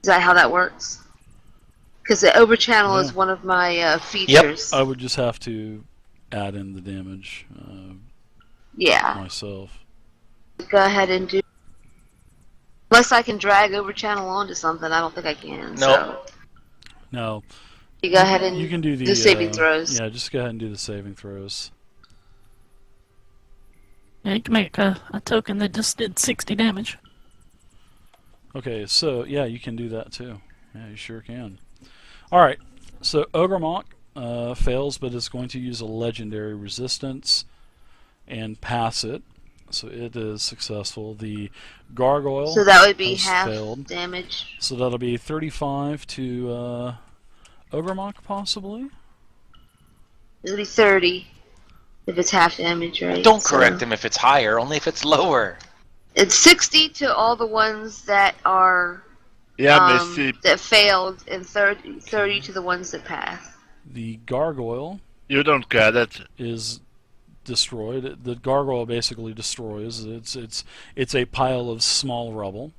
Is that how that works? Because the overchannel is one of my features. Yep. I would just have to add in the damage myself. Go ahead and do. Unless I can drag overchannel onto something, I don't think I can. Nope. So. No. You go ahead and you can do the saving throws. Yeah, just go ahead and do the saving throws. Yeah, you can make a token that just did 60 damage. Okay, so yeah, you can do that too. Yeah, you sure can. Alright, so Ogremoch fails, but is going to use a legendary resistance and pass it. So it is successful. The gargoyle. So that would be half failed. damage. So that'll be 35 to Ogremoch, possibly? It'll be 30 if it's half damage, right? Don't correct him if it's higher, only if it's lower. It's 60 to all the ones that are that failed, and 30 to the ones that passed. The gargoyle. You don't get it. Is destroyed. The gargoyle basically destroys. It's a pile of small rubble.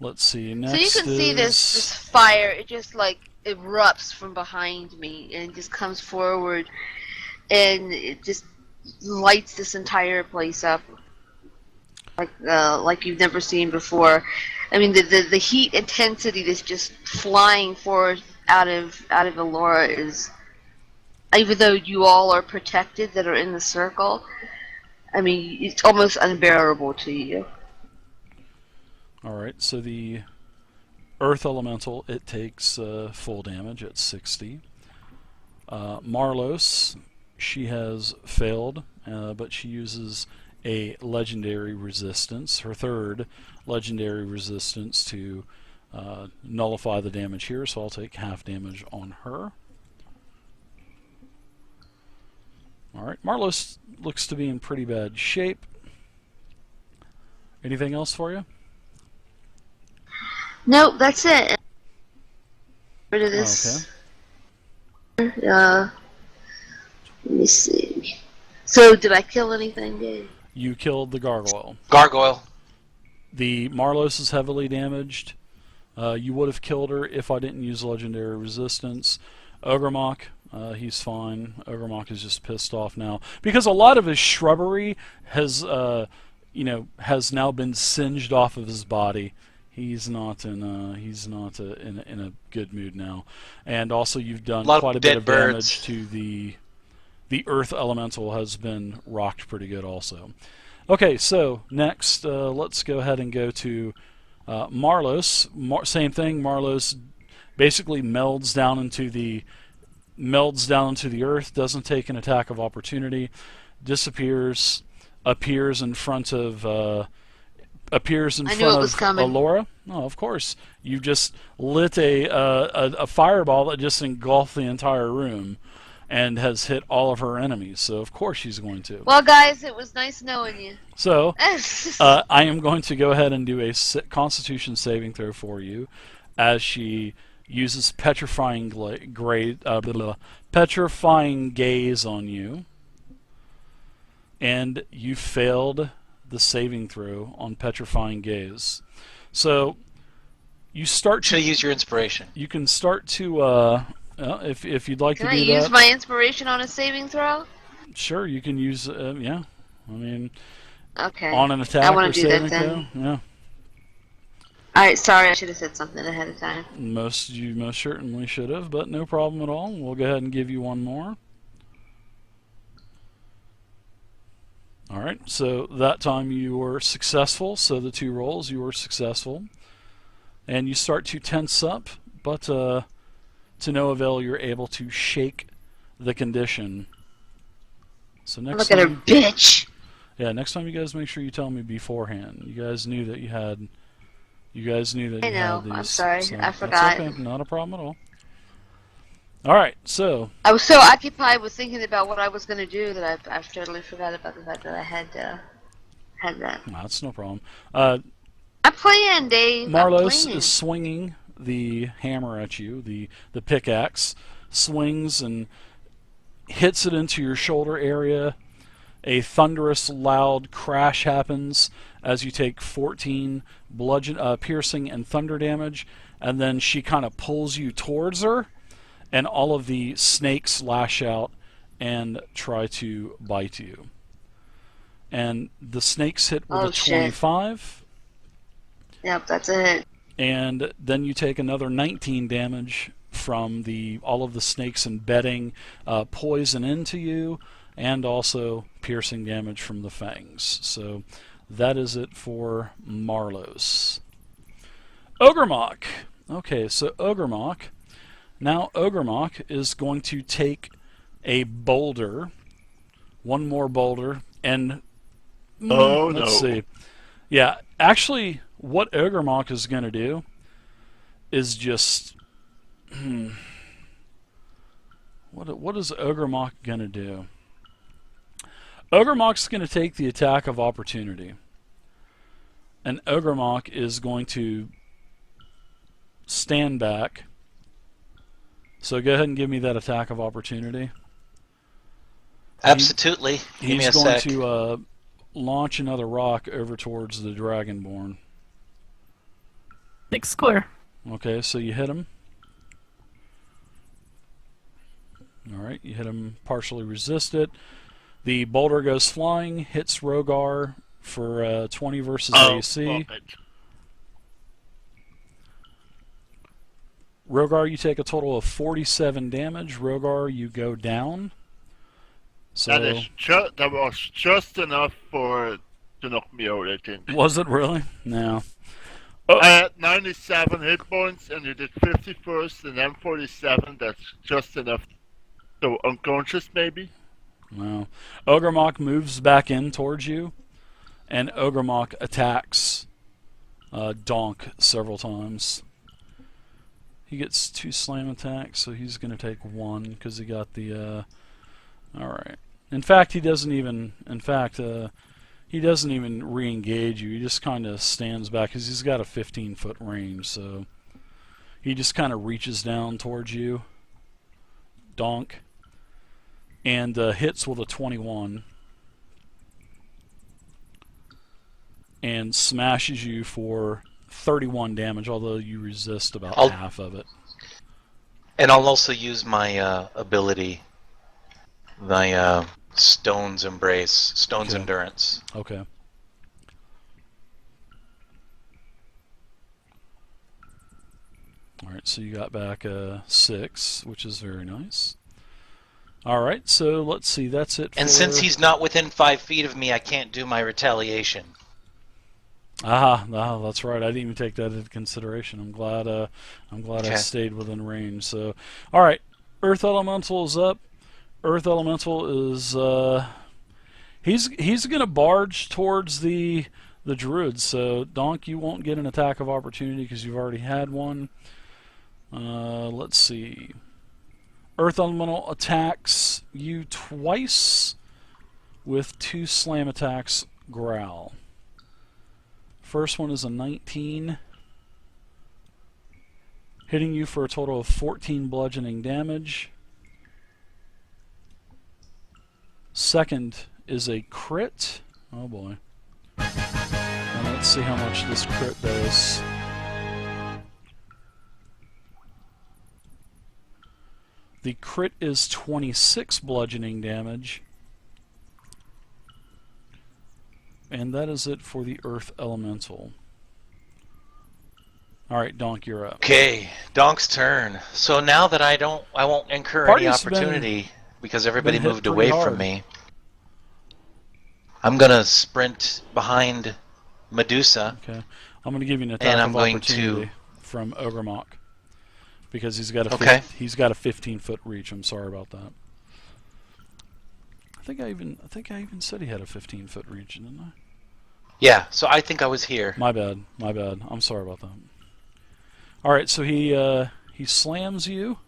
Let's see. Next, so you can see this fire. It just like erupts from behind me and just comes forward, and it just lights this entire place up like you've never seen before. I mean, the heat intensity that's just flying forth out of Elora is. Even though you all are protected that are in the circle, I mean, it's almost unbearable to you. Alright, so the Earth Elemental, it takes full damage at 60. Marlos, she has failed, but she uses a legendary resistance, her third legendary resistance, to nullify the damage here, so I'll take half damage on her. Alright, Marlos looks to be in pretty bad shape. Anything else for you? Nope, that's it. Rid of this. Okay. Let me see. So, did I kill anything, Dave? You killed the gargoyle. Gargoyle. The Marlos is heavily damaged. You would have killed her if I didn't use legendary resistance. Ogremoch, he's fine. Ogremoch is just pissed off now because a lot of his shrubbery has, has now been singed off of his body. He's not in a good mood now, and also you've done quite a bit of damage to the Earth Elemental has been rocked pretty good also. Okay, so next let's go ahead and go to Marlos. Same thing. Marlos basically melds down into the earth, doesn't take an attack of opportunity, disappears, appears in front of Elora. Oh, of course. You just lit a fireball that just engulfed the entire room and has hit all of her enemies, so of course she's going to. Well, guys, it was nice knowing you. So, I am going to go ahead and do a Constitution saving throw for you as she uses petrifying gaze on you, and you failed the saving throw on petrifying gaze. So you start to use your inspiration. You can start to if you'd like to do that. Can I use my inspiration on a saving throw? Sure, you can use yeah. I mean, okay. On an attack I want or to do saving that throw. then. Yeah. Alright, sorry, I should have said something ahead of time. You most certainly should have, but no problem at all. We'll go ahead and give you one more. Alright, so that time you were successful, so the 2 rolls you were successful. And you start to tense up, but to no avail, you're able to shake the condition. So next Look at her, bitch! Yeah, next time you guys make sure you tell me beforehand. You guys knew that you had... You guys knew that I you know. had these. I'm sorry. So I forgot. That's okay. Not a problem at all. Alright, so... I was so occupied with thinking about what I was going to do that I totally forgot about the fact that I had that. That's no problem. I'm playing, Dave. Marlos is swinging the hammer at you, the pickaxe, swings and hits it into your shoulder area. A thunderous, loud crash happens as you take 14 bludgeon, piercing, and thunder damage, and then she kind of pulls you towards her, and all of the snakes lash out and try to bite you. And the snakes hit with Oh, a shit. 25, Yep, that's it. and then you take another 19 damage from all of the snakes embedding poison into you, and also piercing damage from the fangs. So that is it for Marlos. Ogremoch. Okay, so Ogremoch. Now Ogremoch is going to take a boulder, one more boulder, and let's see. Yeah, actually, what Ogremoch is going to do is just what is Ogremoch going to do? Ogremoch's going to take the attack of opportunity, and Ogremoch is going to stand back. So go ahead and give me that attack of opportunity. Absolutely. Give me a He's going sec. to launch another rock over towards the Dragonborn. 6 square. Okay, so you hit him. Alright, you hit him, partially resist it. The boulder goes flying, hits Rogar for 20 versus AC. Rogar, you take a total of 47 damage. Rogar, you go down. So That was just enough to knock me out, I think. was it really? No. I had 97 hit points, and you did 50 first, and then 47. That's just enough. So unconscious, maybe? No. Ogremoch moves back in towards you, and Ogremoch attacks Donk several times. He gets 2 slam attacks, so he's going to take 1 because he got the. All right. In fact, he doesn't even. He doesn't even re-engage you. He just kind of stands back because he's got a 15-foot range. So he just kind of reaches down towards you, Donk, and hits with a 21 and smashes you for 31 damage, although you resist about half of it. And I'll also use my ability, my Stone's Embrace, Stone's Okay. Endurance. Okay. Alright, so you got back 6, which is very nice. Alright, so let's see, that's it for... And since he's not within 5 feet of me, I can't do my retaliation. That's right. I didn't even take that into consideration. I'm glad I Okay. stayed within range. So, all right, Earth Elemental is up. Earth Elemental is he's gonna barge towards the druids. So, Donk, you won't get an attack of opportunity because you've already had one. Let's see. Earth Elemental attacks you twice with 2 slam attacks. Growl. First one is a 19, hitting you for a total of 14 bludgeoning damage. Second is a crit. Oh boy. And let's see how much this crit does. The crit is 26 bludgeoning damage. And that is it for the Earth Elemental. Alright, Donk, you're up. Okay, Donk's turn. So now that I won't incur any Party's opportunity because everybody hit moved pretty away hard. from me. I'm gonna sprint behind Medusa. Okay. I'm going to give you an attack And I'm of going opportunity to- from Ogremoch. Because he's got a Okay. he's got a 15-foot reach. I'm sorry about that. I think I even said he had a 15-foot reach, didn't I? Yeah, so I think I was here. My bad. I'm sorry about that. All right, so he slams you.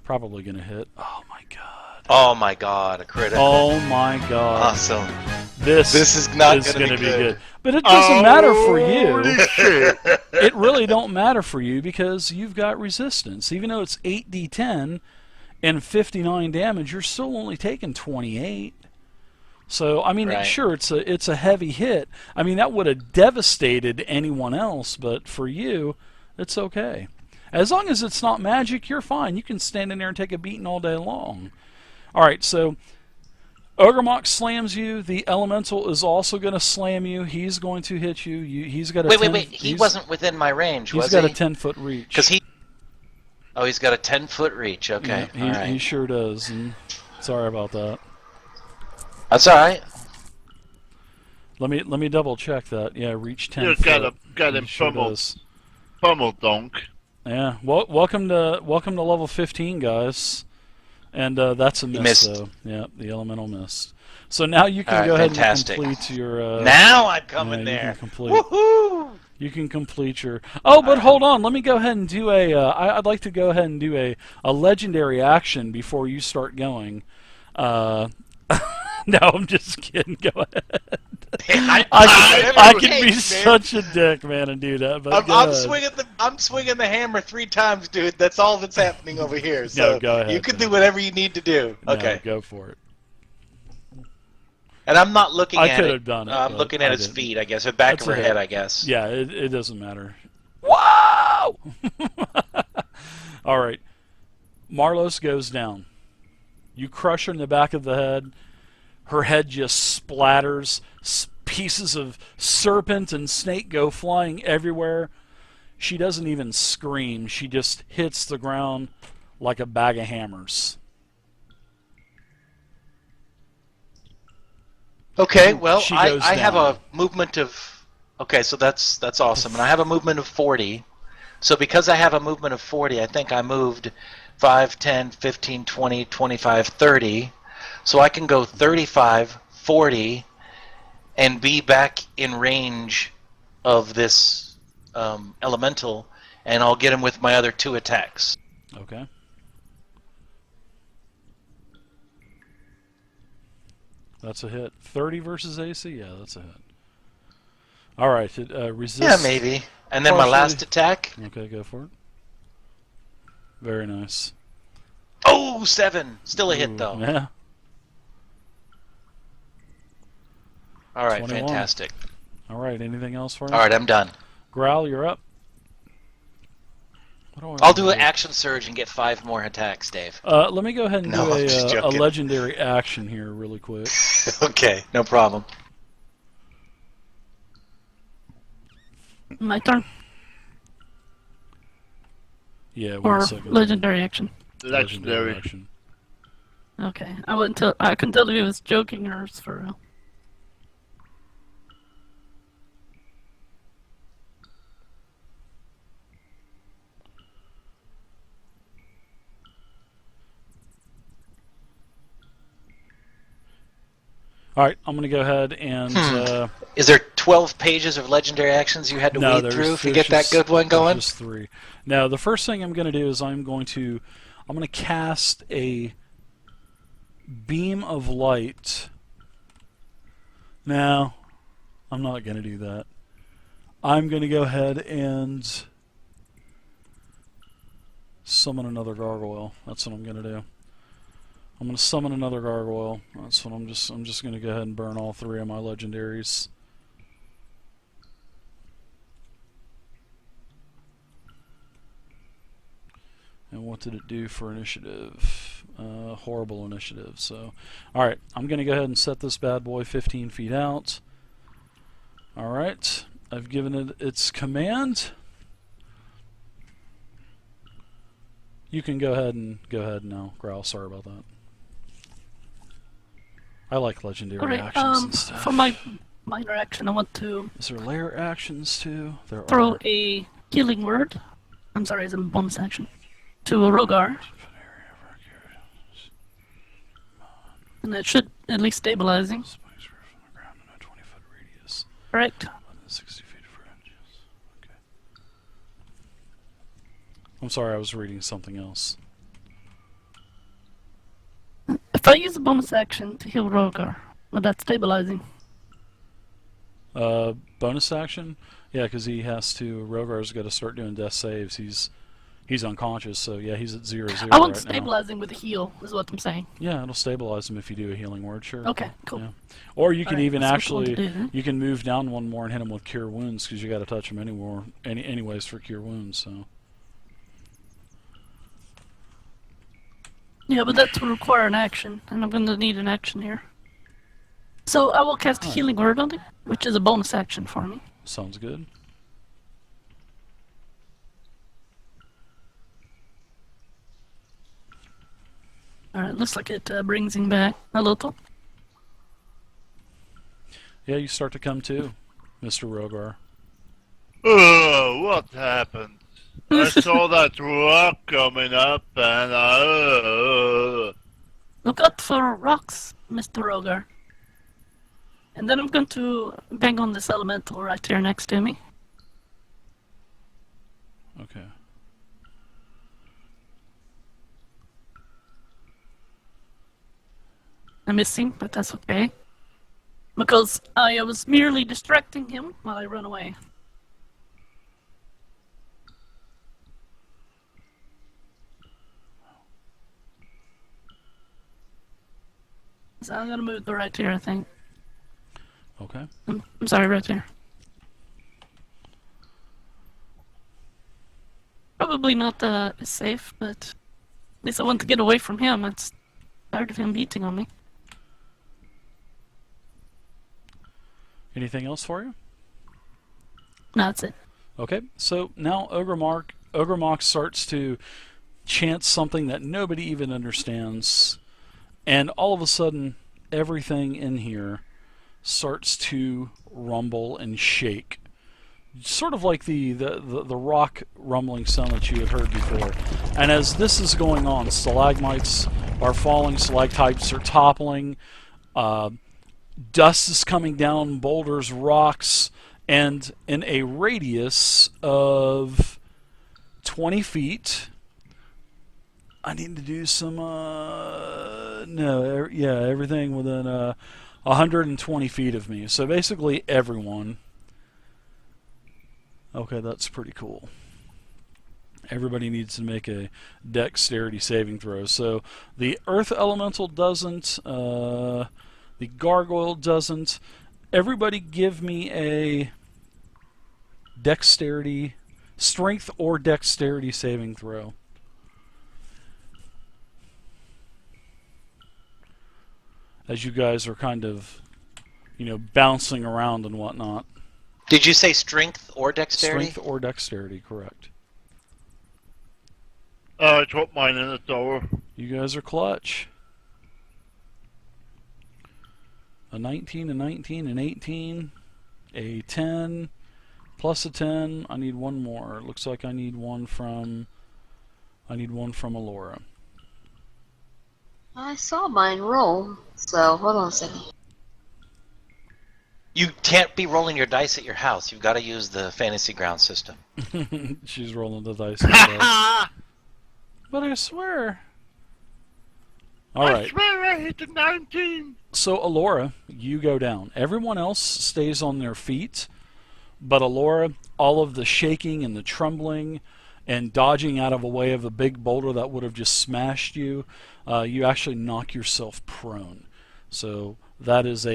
Probably going to hit. Oh my god. Oh my god, a critical. Oh my god. Awesome. This is not gonna gonna be good. But it doesn't matter for you. Holy shit. It really don't matter for you because you've got resistance. Even though it's 8d10 and 59 damage, you're still only taking 28. So I mean, Right. sure, it's a heavy hit. I mean, that would have devastated anyone else, but for you, it's okay. As long as it's not magic, you're fine. You can stand in there and take a beating all day long. All right, so Ogremoch slams you. The elemental is also going to slam you. He's going to hit you. He's got a Wait. He wasn't within my range, was He's got he? a 10-foot reach. Because he. Oh, he's got a 10-foot reach. Okay. Yeah, All right. he sure does. And sorry about that. That's all right. Let me double check that. Yeah, reach 10 You foot. got him He sure pummeled. does. Pummel donk. Yeah. Well, welcome to level 15, guys. And that's a miss, missed. though. Yeah, the elemental missed. So now you can All right, go ahead fantastic. and complete your. Now I'm coming you there. can complete. Woohoo! You can complete your. Oh, but hold on. Let me go ahead and do a. I'd like to go ahead and do a legendary action before you start going. No, I'm just kidding. Go ahead. I can be such a dick, man, and do that. But go ahead. I'm swinging the hammer 3 times, dude. That's all that's happening over here. So No, go ahead, you can then. do whatever you need to do. No, Okay. go for it. And I'm not looking I at could it. have done it, I'm but looking at I his didn't. feet, I guess, or back That's of her a hit. head, I guess. Yeah, it doesn't matter. Whoa! All right. Marlos goes down. You crush her in the back of the head. Her head just splatters. Pieces of serpent and snake go flying everywhere. She doesn't even scream. She just hits the ground like a bag of hammers. Okay, well, She I goes have a down. movement of... Okay, so that's awesome. And I have a movement of 40. So because I have a movement of 40, I think I moved 5, 10, 15, 20, 25, 30. So I can go 35, 40, and be back in range of this elemental, and I'll get him with my other 2 attacks. Okay. That's a hit. 30 versus AC? Yeah, that's a hit. All right. It resists. Yeah, maybe. And then my last attack. Okay, go for it. Very nice. Oh, 7. Still a hit, Ooh, though. Yeah. All right, 21. fantastic. All right. Anything else for you? All right, I'm done. Growl, you're up. What do I I'll do wanna an action surge and get 5 more attacks, Dave. Let me go ahead and No, I'm just do a joking. legendary action here really quick. Okay, no problem. My turn. Yeah, one Or second. legendary action. Legendary. action. Okay. I couldn't tell if he was joking or it's for real. All right, I'm going to go ahead and... Is there 12 pages of legendary actions you had to No, weed through if you there's get that just- good one going? There's just 3. Now, the first thing I'm going to do is I'm going to cast a beam of light. Now, I'm not going to do that. I'm going to go ahead and summon another gargoyle. That's what I'm going to do. I'm going to summon another gargoyle. That's what I'm just going to go ahead and burn all 3 of my legendaries. And what did it do for initiative? Horrible initiative. So, all right, I'm going to go ahead and set this bad boy 15 feet out. All right, I've given it its command. You can go ahead now, Growl. Sorry about that. I like legendary Alright, actions and stuff. for my minor action, I want to Is there layer actions too? There throw are. a healing word. I'm sorry, it's a bonus action. To a Rogar. And it should at least stabilizing. Spikes from the ground in a 20-foot radius. Correct. Within 60 feet of ranges. Okay. I'm sorry, I was reading something else. If I use a bonus action to heal Rogar, would that stabilizing? Bonus action? Yeah, because he has to. Rogar's got to start doing death saves. He's unconscious, so yeah, he's at 0-0 I want right now. stabilizing with a heal, is what I'm saying. Yeah, it'll stabilize him if you do a healing word, sure. Okay, cool. Yeah. Or you can Alright, even that's what I want to actually, do, then. you can move down one more and hit him with Cure Wounds, because you got to touch him anyways for Cure Wounds, so. Yeah, but that will require an action, and I'm going to need an action here. So I will cast a Alright. healing word on him, which is a bonus action for me. Sounds good. Alright, looks like it brings him back a little. Yeah, you start to come to, Mr. Rogar. Oh, what happened? I saw that rock coming up and Look out for rocks, Mr. Rogar. And then I'm going to bang on this elemental right here next to me. Okay. I miss him, but that's okay. Because I was merely distracting him while I run away. So I'm gonna move the right here, I think. Okay. I'm sorry, right there. Probably not safe, but at least I want to get away from him. I'm tired of him beating on me. Anything else for you? No, that's it. Okay, so now Ogremoch starts to chant something that nobody even understands, and all of a sudden, everything in here starts to rumble and shake. Sort of like the rock rumbling sound that you had heard before. And as this is going on, stalagmites are falling, stalactites are toppling, dust is coming down, boulders, rocks, and in a radius of 20 feet, I need to do some, everything within 120 feet of me. So basically everyone. Okay, that's pretty cool. Everybody needs to make a dexterity saving throw. So the earth elemental doesn't, the gargoyle doesn't. Everybody give me a dexterity, strength or dexterity saving throw. As you guys are kind of, bouncing around and whatnot. Did you say strength or dexterity? Strength or dexterity, correct. I dropped mine in the tower. You guys are clutch. A 19, a 19, an 18, a 10, plus a 10. I need one more. It looks like I need one from Alora. I saw mine roll, so hold on a second. You can't be rolling your dice at your house. You've got to use the fantasy ground system. She's rolling the dice. But I swear. All right. I swear I hit the 19. So Alora, you go down. Everyone else stays on their feet, but Alora, all of the shaking and the trembling and dodging out of a way of a big boulder that would have just smashed you, you actually knock yourself prone. So that is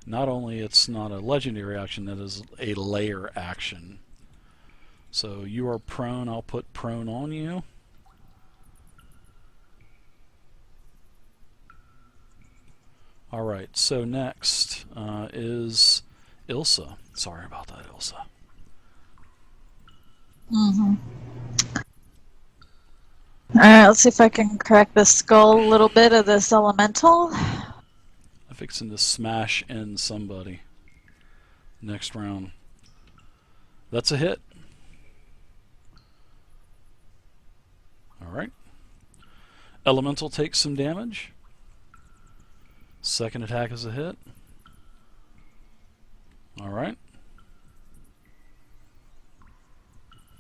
not only it's not a legendary action, that is a layer action. So you are prone. I'll put prone on you. Alright, so next is Ilsa. Sorry about that, Ilsa. Alright, let's see if I can crack the skull a little bit of this elemental. I'm fixing to smash in somebody. Next round. That's a hit. Alright. Elemental takes some damage. Second attack is a hit. Alright.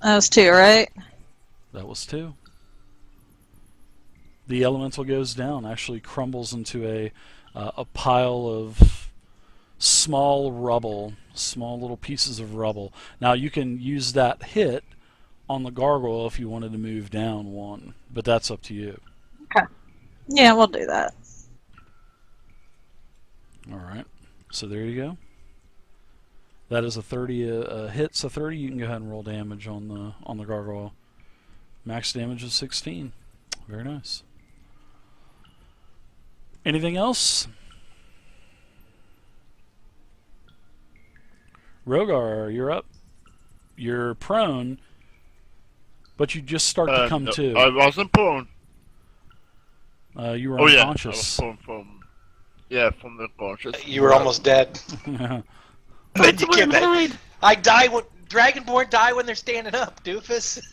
That was 2, right? That was 2. The elemental goes down, actually crumbles into a pile of small rubble, small little pieces of rubble. Now you can use that hit on the gargoyle if you wanted to move down 1, but that's up to you. Yeah, we'll do that. All right. So there you go. That is a 30 hits a 30. You can go ahead and roll damage on the gargoyle. Max damage is 16. Very nice. Anything else? Rogar, you're up. You're prone, but you just start to come No, to. I wasn't prone. You were Oh yeah, I was unconscious. prone from the conscious. You were almost dead. Then you get that. I die when Dragonborn die when they're standing up, doofus.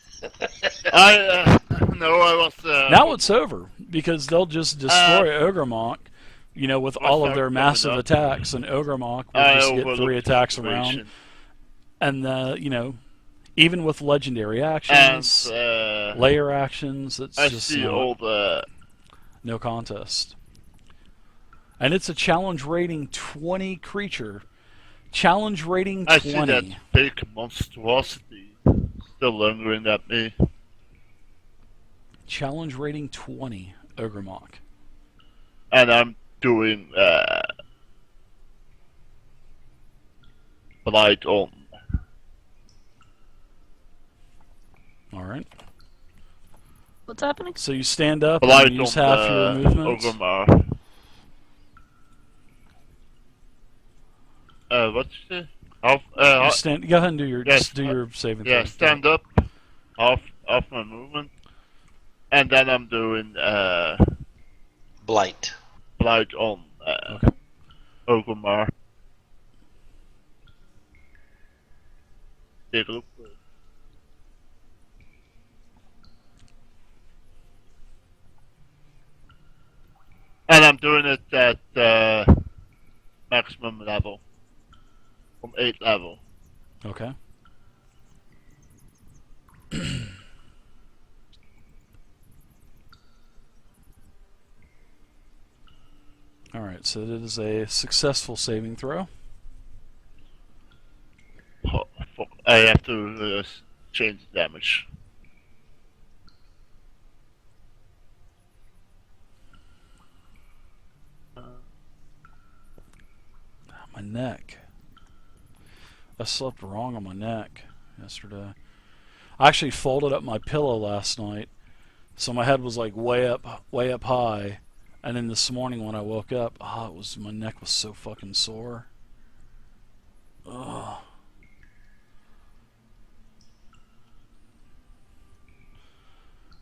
I was. Now it's over because they'll just destroy Ogremoch, with all of their sorry, massive coming up. attacks, and Ogremoch will I just get 3 overlooked the attacks around. situation. And even with legendary And actions, layer actions, it's I just see not, all the. no contest. And it's a challenge rating 20 creature. Challenge rating 20. I see that big monstrosity still lingering at me. Challenge rating 20, Ogremoch. And I'm doing blight on. All right. What's happening? So you stand up Blight and use on half your movements. Ogremoch. What's the half? You stand. Go ahead and do your yes, just do your saving Yeah, throw. stand up, half my movement, and then I'm doing Blight. blight on Okay. Ogremoch. Take a look. And I'm doing it at maximum level, from 8 level. Okay. All right. So it is a successful saving throw. Oh, fuck. I have to change the damage. My neck. I slept wrong on my neck yesterday. I actually folded up my pillow last night, so my head was like way up high. And then this morning when I woke up, my neck was so fucking sore. Ugh.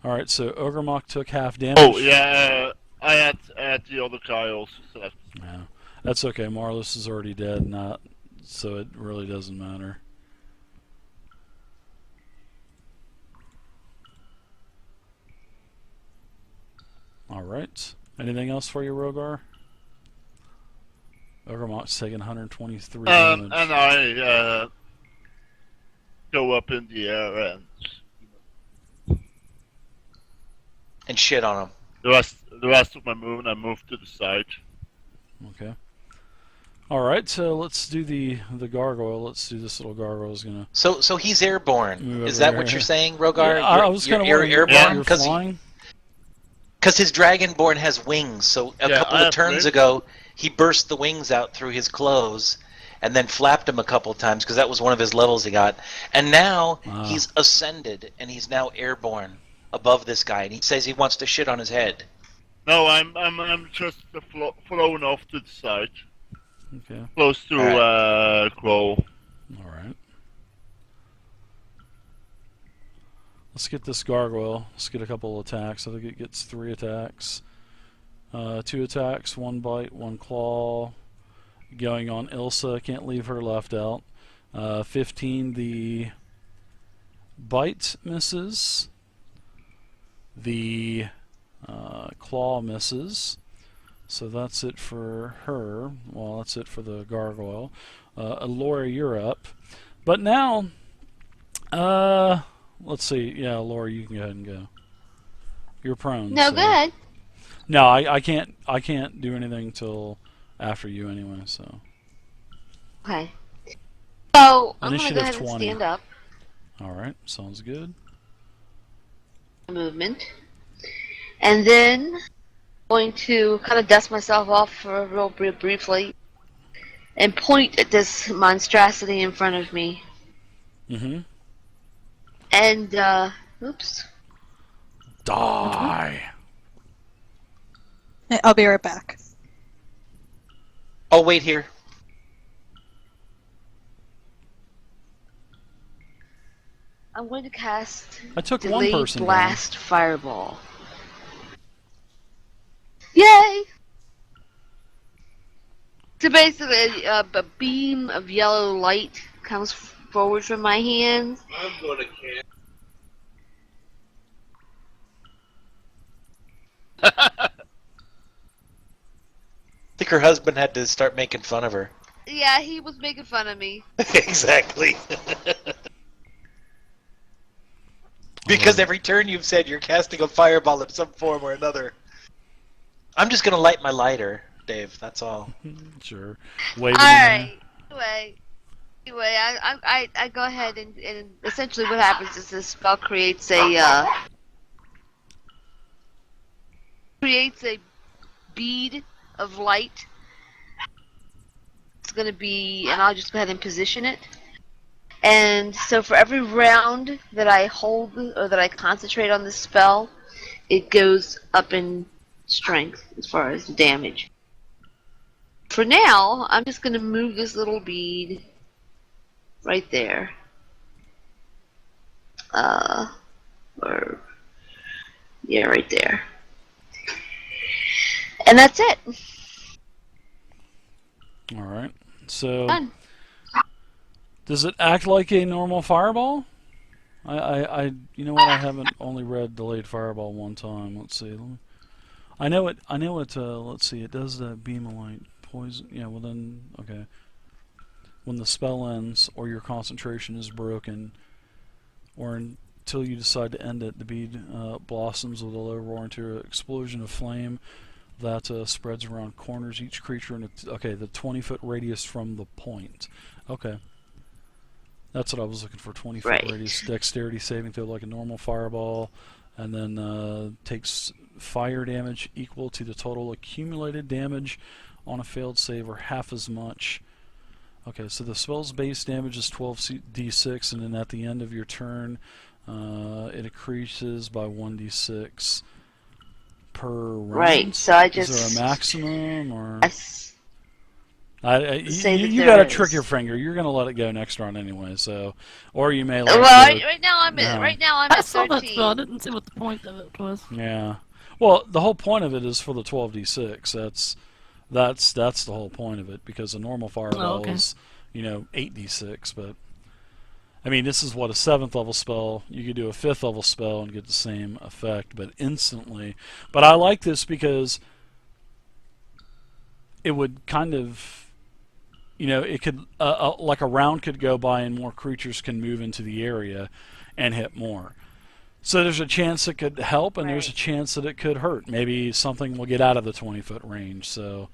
All right, so Ogremoch took half damage. Oh yeah, I had the other guy also left. Yeah, that's okay. Marlos is already dead, so it really doesn't matter. All right. Anything else for you, Rogar? Ogremoch's taking 123 damage. And I go up in the air And shit on him. the rest of my movement I move to the side. Okay. All right, so let's do the gargoyle. Let's do this little gargoyle is gonna. So he's airborne. Move Is over that here. what you're saying, Rogar? Yeah, I was kind of wondering. airborne You're because flying. his dragonborn has wings. So a Yeah, couple I of have turns wings. ago, he burst the wings out through his clothes, and then flapped them a couple of times because that was one of his levels he got. And now he's ascended, and he's now airborne above this guy, and he says he wants to shit on his head. No, I'm just flown off to the side, Okay. close to Crow. All right. Let's get this gargoyle. Let's get a couple attacks. I think it gets 3 attacks. 2 attacks, 1 bite, 1 claw. Going on Ilsa. Can't leave her left out. 15, the bite misses. The claw misses. So that's it for her. Well, that's it for the gargoyle. Laura, you're up. But now, let's see. Yeah, Laura, you can go ahead and go. You're prone. No so. good. No, I can't do anything till after you anyway. So. Okay. So I'm gonna Initiative go ahead and 20. stand up. All right, sounds good. movement. And then I'm going to kind of dust myself off for real briefly and point at this monstrosity in front of me. Mm-hmm. And, oops. Die. Hey, I'll be right back. Oh, wait here. I'm going to cast I took one Delayed person Blast Fireball. Yay! So basically, a beam of yellow light comes forward from my hands. I'm gonna can. I think her husband had to start making fun of her. Yeah, he was making fun of me. Exactly. Because every turn you've said you're casting a fireball of some form or another. I'm just gonna light my lighter, Dave. That's all. Sure. Wave it in Alright. Anyway, I go ahead and essentially what happens is this spell creates a bead of light. It's gonna be, and I'll just go ahead and position it. And so for every round that I hold or that I concentrate on this spell, it goes up in strength as far as the damage. For now, I'm just going to move this little bead right there. Right there. And that's it. there. Alright. So, Done. does it act like a normal fireball? You know what? I haven't only read Delayed Fireball one time. Let's see. I know it. Let's see. It does the beam of light, poison. Yeah. Well then, okay. When the spell ends, or your concentration is broken, or until you decide to end it, the bead blossoms with a low roar into an explosion of flame that spreads around corners. Each creature in okay, the 20-foot radius from the point. Okay. That's what I was looking for. 20-foot Right. radius, dexterity saving throw like a normal fireball, and then takes fire damage equal to the total accumulated damage on a failed save, or half as much. Okay, so the spell's base damage is 12d6, and then at the end of your turn, it increases by 1d6 per round. Right, so I Is just... there a maximum, or? Say that You there got to is. trick your finger. You're going to let it go next round anyway, so, or you may let Well, it go. right now I'm No. at I saw that 13. spell. I didn't see what the point of it was. Yeah. Well, the whole point of it is for the 12d6. That's the whole point of it, because a normal fireball okay. is, 8d6. But I mean, this is what, a 7th level spell. You could do a 5th level spell and get the same effect, but instantly. But I like this because it would kind of, it could like a round could go by and more creatures can move into the area and hit more. So there's a chance it could help, and there's a chance that it could hurt. Maybe something will get out of the 20-foot range. So,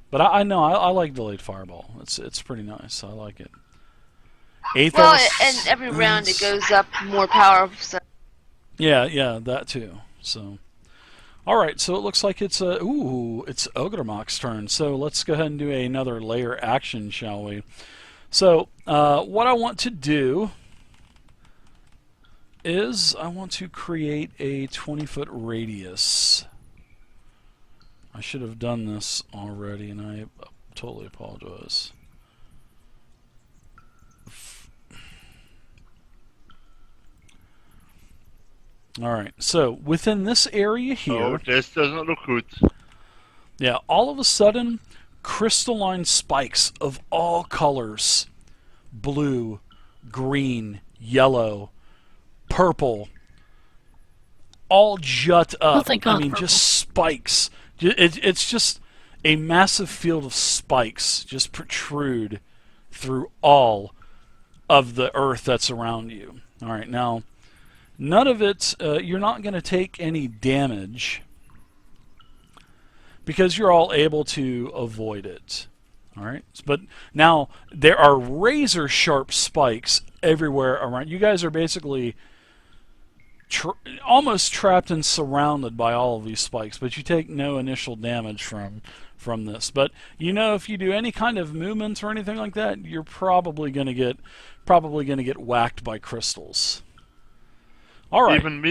but I know I like Delayed Fireball. It's pretty nice. I like it. 8th Well, level and every round it goes up more powerful. So. Yeah, that too. So, all right. So it looks like it's it's Ogremoch's turn. So let's go ahead and do another layer action, shall we? So what I want to do is I want to create a 20-foot radius. I should have done this already, and I totally apologize. Alright, so within this area here... Oh, this doesn't look good. Yeah, all of a sudden, crystalline spikes of all colors, blue, green, yellow, purple, all jut up. thank God, I mean, purple. just spikes. It's just a massive field of spikes just protrude through all of the earth that's around you. All right, now, none of it, you're not going to take any damage because you're all able to avoid it. All right, but now there are razor sharp spikes everywhere around. You guys are basically almost trapped and surrounded by all of these spikes, but you take no initial damage from this. But you know, if you do any kind of movements or anything like that, you're probably going to get whacked by crystals. All right. Even me.